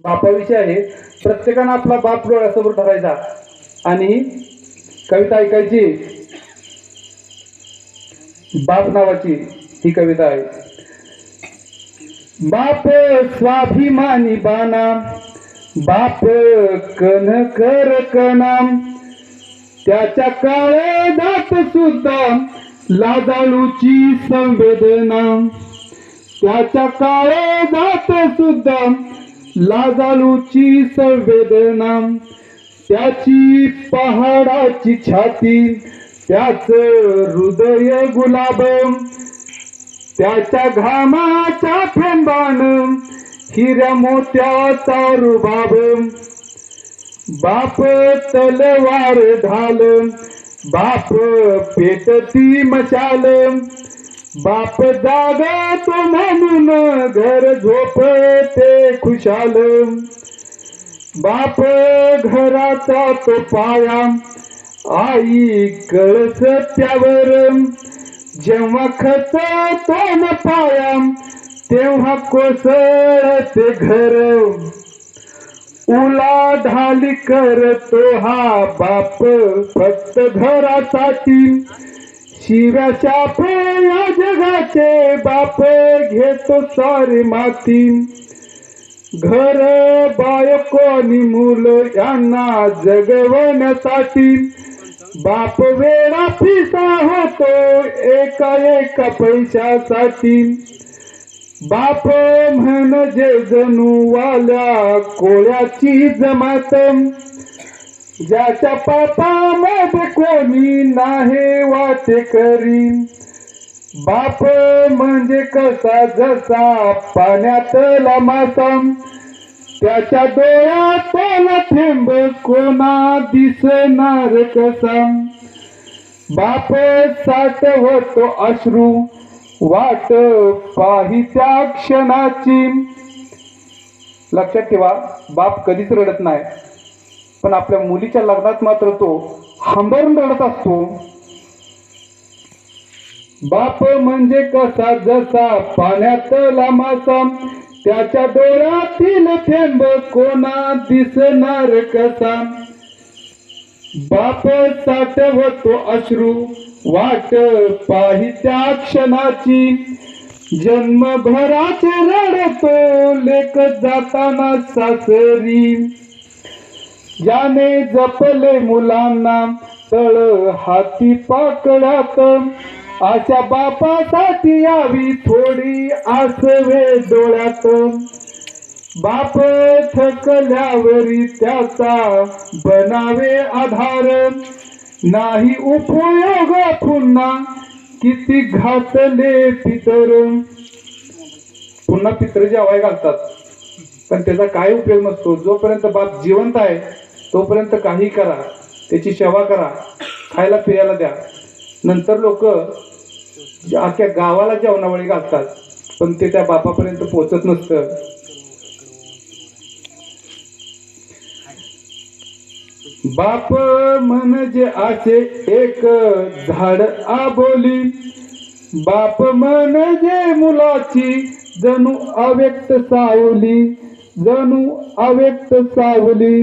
बापाविषयी आहे. प्रत्येकानं आपला बाप डोळ्यासमोर धरायचा आणि कविता ऐकायची. बाप नावाची ही कविता आहे. बाप स्वाभिमानी बाणा, बाप कणखर कणा, त्याच्या काळजात सुद्धा लाजाळूची संवेदना, त्याच्या काळजात सुद्धा लाजाळूची संवेदना, त्याची पहाडाची छाती, त्याच हृदय गुलाब, त्याच्या घामाच्या थेंबान हिऱ्या मोत्याचा रुबाब. बाप तलवार ढाल, बाप पेटती मशाल, बाप जागतो म्हणून घर झोपते खुशाल. बाप घराचा तो पाया, आई कळस त्यावर, जेव्हा खचतो न पाया तेव्हा कोसळते घर. उलाढाली करतो हा बाप फक्त घरासाठी, शिव्या शाप या जगाचे बाप घेतो सारी माती. घर बायको आणि मुलं यांना जगवण्यासाठी बाप वेळा पिसा होतो एका एका पैशासाठी. बाप म्हणजे जणू वाल्या कोळ्याची जमात, ज्याच्या पापामध्ये कोणी नाही वाटेकरी. बाप म्हणजे कसा जसा पाण्यातला मासा, त्याच्या डोळ्यातला थेंब कोणा दिसणार कसा. बाप साठवतो अश्रू वाट पाही त्या क्षणाची. लक्षात ठेवा, बाप कधीच रडत नाही, पण आपल्या मुलीच्या लग्नात मात्र तो हंबरून रडत असतो. बाप म्हणजे कसा जसा पाण्यातला मासा, त्याच्या डोळ्यातील थेंब कोणा दिसणार कसा. बाप साठवतो अश्रू वाट पाही त्या क्षणाची, जन्मभराचे रडतो लेक जाताना सासरी. ज्याने जपले मुलांना तळ हाती पाकळ्यात, अशा बापासाठी यावी थोडी आसवे डोळ्यात. बाप थकल्यावरी त्याचा बनावे आधार, नाही उपयोग पुन्हा किती घातले पितर. पुन्हा पितर जेवाय घालतात, पण त्याचा काय उपयोग नसतो. जोपर्यंत बाप जिवंत आहे तोपर्यंत काही करा, त्याची सेवा करा, खायला पियाला द्या. नंतर लोक अख्ख्या गावाला जेवणावळी घालतात, पण ते त्या बापापर्यंत पोहोचत नसतं. बाप म्हणजे असे एक झाड आबोली, बाप म्हणजे मुलाची जणू अव्यक्त सावली, जणू अव्यक्त सावली.